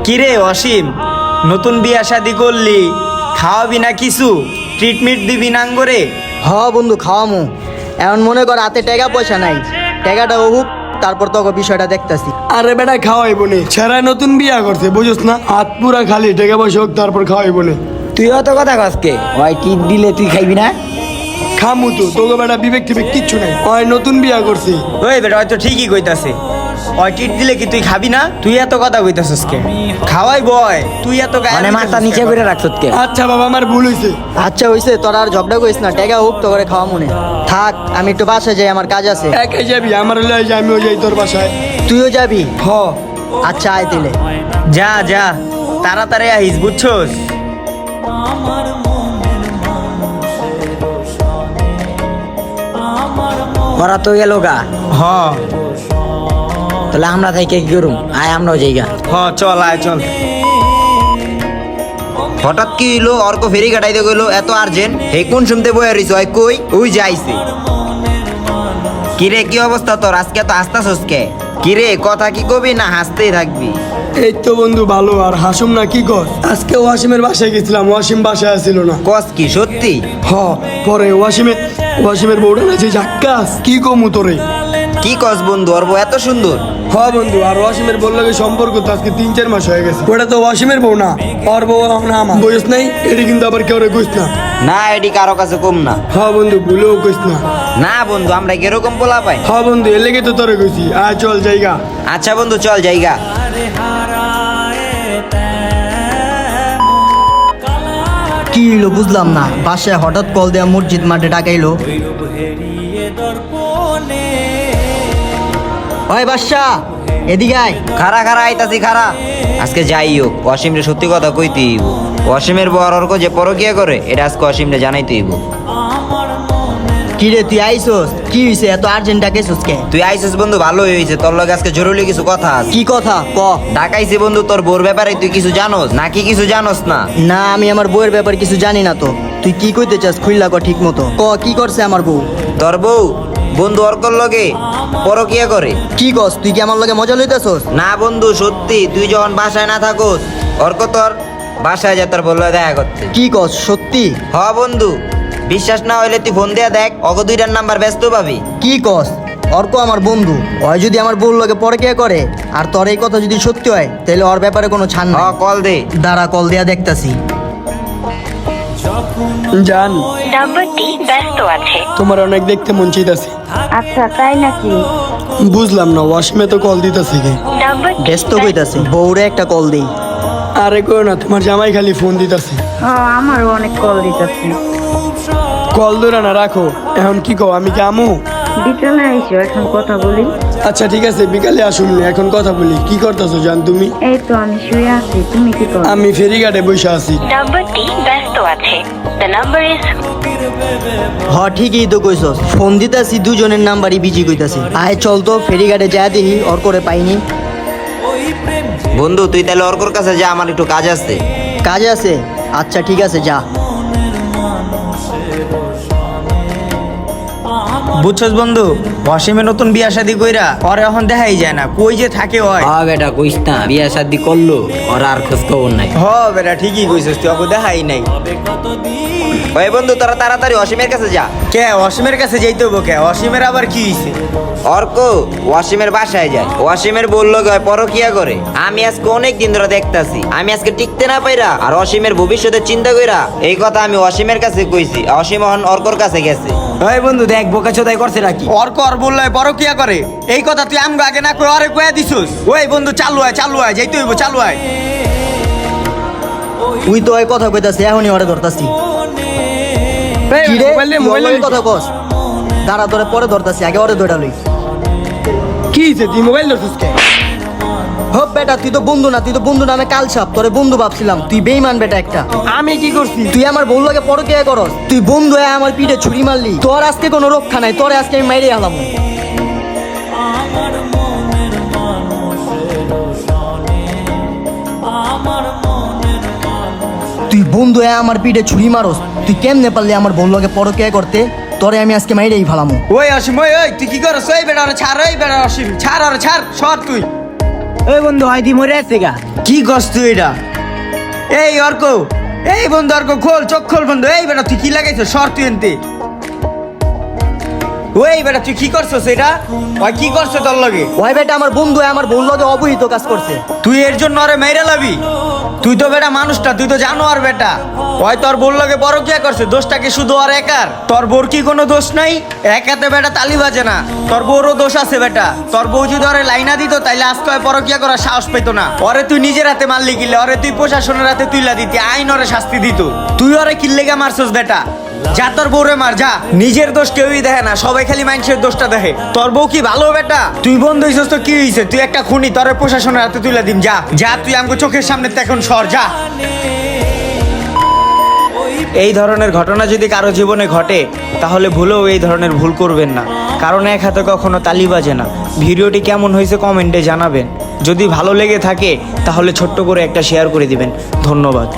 কিরে অসীম, নতুন বিয়া শাদি করলি, খাওয়াবি না কিছু? ট্রিটমেন্ট দিবি না করে? হ বন্ধু খাওয়ামু। এখন মনে কর হাতে টাকা পয়সা নাই, টাকাটা হোক তারপর তোকে বিষয়টা দেখতাছি। আরে বেটা খাওয়াইব নে, ছেড়া নতুন বিয়া করছে বুঝছ না, হাত পুরা খালি, টাকা পয়সা হোক তারপর খাওয়াইব নে। তুই অত কথা কসকে? ওই টিপ দিলে তুই খাইবি না? খামু তো, তোকে বেটা বিবেক টিবেক কিচ্ছু নাই, ওই নতুন বিয়া করছি। ওই বেটা হয়তো ঠিকই কইতাছে, ওই ট্রিট দিলে কি তুই খাবি না? তুই এত কথা কইতাছস কে? খাওয়াই বয়, তুই এত গায়ে মানে মাথা নিচে করে রাখছত কে? আচ্ছা বাবা আমার ভুল হয়েছে। আচ্ছা হইছে, তোরা আর ঝগড়া করিস না, টাকা হোক তো করে খাওয়া মনে থাক। আমি একটু বাসায় যাই, আমার কাজ আছে। একাই যাবি? আমার লয়ে যা, আমিও যাই তোর বাসায়। তুইও যাবি? হ। আচ্ছা আয় দিলে। যা যা, তাড়াতাড়ি আহিস বুঝছস। ওরা তো গেল গা, হ তাহলে আমরা থাকি কি করুম? আয় আমরাও যাইগা। হ, চল আয় চল। হঠাৎ কি হইলো? অর্ক ফেরি কাটাইতে গেলো, এত আর্জেন্ট? হে কোন শুনতে বয়ে রইছ? ওই কই? ওই যাইছে। কিরে কি অবস্থা তোর? আজকে তো হাসতাছস কে? কিরে কথা কি কবি না হাসতেই থাকবি? এই তো বন্ধু ভালো, আর হাসুম না কি কর? আজকে ওয়াসিমের বাসায় গেছিলাম, ওয়াসিম বাসায় আসছিল না। কস কি সত্যি? হ, পরে ওয়াসিমের বউটা না যে জাক্কাস, কি কমু তোরে? কি কস বন্ধু? ওর বউ এত সুন্দর? হ বন্ধু, আর ওয়াসিমের বউ লাগে সম্পর্ক তো আজকে 3-4 মাস হয়ে গেছে। ওটা তো ওয়াসিমের বউ না, ওর বউ না আমার। বয়স নাই এটি কিন্তু আবার কেউ কইস না। না এটি কারো কাছে কম না। হ বন্ধু ভুলেও কইস না। না বন্ধু, আমরা কিরকম পোলা পাই? হ বন্ধু এর লেগে তো তোরে কইছি, আয় চল জায়গা। আচ্ছা বন্ধু চল জায়গা। কি হইলো বুঝলাম না, বাসায় হঠাৎ কল দেয়া মসজিদ মাঠে ডাকাইলো। ওই বাদশা এদিকে আয়। খারা খারা আইতাছি খারা। আজকে যাই হোক, অসীমরে সত্যি কথা কইতেই হইব। অসীমের বউ আর অর্ক যে পরকিয়া করে, এটা আজকে অসীমরে জানাইতেই হইব। কি রে তুই আইসোস? কি হইছে এত আর্জেন্ট ডাকাইছস কে? তুই আইসিস বন্ধু, ভালোই হয়েছে। তোর লগে আজকে জরুরি কিছু কথা আছে। কি কথা ক? ঢাকাইছি বন্ধু, তোর বোর ব্যাপারে তুই কিছু জানোস নাকি কিছু জানোস না? না আমি আমার বউয়ের ব্যাপারে কিছু জানি না তো। তুই কি কইতে চাস খুইল্লা ক ঠিক মতো ক, কি করছে আমার বউ? তোর বউ বন্ধু অর্কর লগে পরকিয়া করে। কি কস? তুই কি আমার লগে মজা লইতাছস? না বন্ধু সত্যি, তুই যখন বাসায় না থাকোস অর্ক তোর বাসায় যায় তোর বললো দেখা করতে। কি কস সত্যি? হ বন্ধু, বিশ্বাস না হইলে তুই ফোন দিয়া দেখ, অগ দুইটার নাম্বার ব্যস্ত পাবি। কি কস? অর্ক আমার বন্ধু, ওই যদি আমার বউর লগে পরকিয়া করে আর তোর এই কথা যদি সত্যি হয় তাহলে ওর ব্যাপারে কোনো ছাড় হ না। কল দে। দাঁড়া কল দেয়া দেখতাছি। জান, নাম্বারটি ব্যস্ত আছে। তোমার অনেক দেখতে মন চাইতাছে। আচ্ছা তাই নাকি? বুঝলাম না, ওয়াসিমে তো কল দিতেছে কি? নাম্বারটি ব্যস্ত কইতাছে, বউরে একটা কল দেই। আরে কই না, তোমার জামাই খালি ফোন দিতেছে। হ্যাঁ আমারও অনেক কল দিতেছে। কল ধরে না রাখো। এখন কি কও, আমি কি আমু? বিকেলে আইসো, এখন কথা বলি। আচ্ছা ঠিক আছে, বিকালে আসুন, এখন কথা বলি। কি করতেছো জান তুমি? এই তো আমি শুয়ে আছি, তুমি কি করো? আমি ফেরিঘাটে বসে আছি। নাম্বারটি ব্যস্ত আছে। দ্য নাম্বার ইজ হ ঠিকই তো কইছস, ফোন দিতাছি দুজনের নাম্বারই বিজি কইতাছি। আয় চল তো ফেরিঘাটে যা দেখি ওর করে পাইনি। বন্ধু তুই তাহলে অর্কর কাছে যা, আমার একটু কাজ আছে। কাজ আছে? আচ্ছা ঠিক আছে যা। বুঝছস বন্ধু, অসীমের নতুন বিয়া শাদি কইরা ওর এখন দেখাই যায় না, কই যে থাকে ওই। হ্যাঁ বেটা কইস না, বিয়া শাদি করলো, ওরা আর খোঁজ খবর নাই। হ বেটা ঠিকই কইছস, তুই ওকে দেখাই নাই। ওই বন্ধু তোরা তাড়াতাড়ি অসীমের কাছে যা। কে অসীমের কাছে যাইতে হবো কে? অসীমের আবার কি হইছে? অর্ক ওয়াসিমের বাসায় যায়, ওয়াসিমের বললো পরকিয়া করে। আমি আজকে অনেক দিন ধরে দেখতাছি, আমি আজকে টিকতে না পাইরা আর অসীমের ভবিষ্যতের চিন্তা কইরা এই কথা আমি অসীমের কাছে কইছি। অসীম এখন অর্কর কাছে গেছে। ওই বন্ধু দেখ বোকা চোদাই করছে নাকি? অর্ক আর বললো পরকিয়া করে, এই কথা তুই আমগো আগে না কই আরে কইয়া দিছস। ওই বন্ধু চালু আয় যাইতে হইব, চালু আয়। তুই তো ওই কথা কইতাছি, এখনই ওরে ধরতাছি। এই, কি রে মোবাইল দে, তুই মোবাইল ওর লগে দে। কথা কস? দাঁড়া তোরে পরে ধরতাছি, আগে ওরে ধরে লই। কি হইছে, তুই মোবাইল ধরছিস কে? হপ বেটা, তুই তো বন্ধু না, তুই তো বন্ধু নামে কাল সাপ। তোরে বন্ধু ভাবছিলাম, তুই বেইমান বেটা একটা। আমি কি করছি? তুই আমার বউ লগে পরকিয়া করস, তুই বন্ধু হয়ে আমার পিঠে ছুরি মারলি। তোর আজকে কোনো রক্ষা নাই, তোরে আজকে আমি মাইরে হলাম। তুই বন্ধু হয়ে আমার পিঠে ছুরি মারস, তুই কেমনে পারলি আমার বউ লগে পরকিয়া করতে? তোরে আমি আজকে মাইরেই ফেলামু। ওই অসীম, ওই তুই কি করছ? ওই বেটা ওরে ছাড়, ওই বেটা অসীম ছাড়, ওরে ছাড়, সর তুই। ওই বন্ধু হয়তো মরে আছে গা। কি করছ তুই এটা? এই অর্ক, এই বন্ধু অর্ক, খোল চোখ খোল বন্ধু। এই বেটা তুই কি লাগাইছ? সর তুই এনতে। ওই বেটা তুই কি করছস এটা? ওই কি করছ তোর লগে? ওই বেটা আমার বন্ধু, আমার বোন লগে অবহিত কাজ করছে। তুই এর জন্য আরে মেরে লাবি? তুই তো বেটা মানুষটা, তুই তো জানো আর বেটা ওই তোর বোর লগে পরকিয়া করছে, দোষটা কি শুধু আর একার? তোর বোর কি কোনো দোষ নাই? একাতে বেটা তালি বাজে না, তোর বউরও দোষ আছে বেটা। তোর বউ যদি ওরে লাইনা দিত তাইলে আজকে ওই পরকিয়া করার সাহস পেতো না। ওরে তুই নিজের হাতে মারলি কিলে, ওরে তুই প্রশাসনের হাতে তুইলা দিতি, আইন ওরে শাস্তি দিত। তুই ওরে কিল্লেগা মারছস বেটা? যা তোর বউরে মার যা। নিজের দোষ কেউই দেখে না, সবাই খালি মানুষের দোষটা দেখে। তোর বউ কি ভালো বেটা? তুই বন্ধ হইছস তো কি হইছে? তুই একটা খুনি, তোরে প্রশাসনের হাতে তুইলা দিম। যা যা, তুই আমাকে চোখের সামনে এখন সর যা। এই ধরনের ঘটনা যদি কারো জীবনে ঘটে তাহলে ভুলেও এই ধরনের ভুল করবেন না, কারণ এক হাতে কখনো তালি বাজে না। ভিডিওটি কেমন হয়েছে কমেন্টে জানাবেন। যদি ভালো লেগে থাকে তাহলে ছোট্ট করে একটা শেয়ার করে দিবেন। ধন্যবাদ।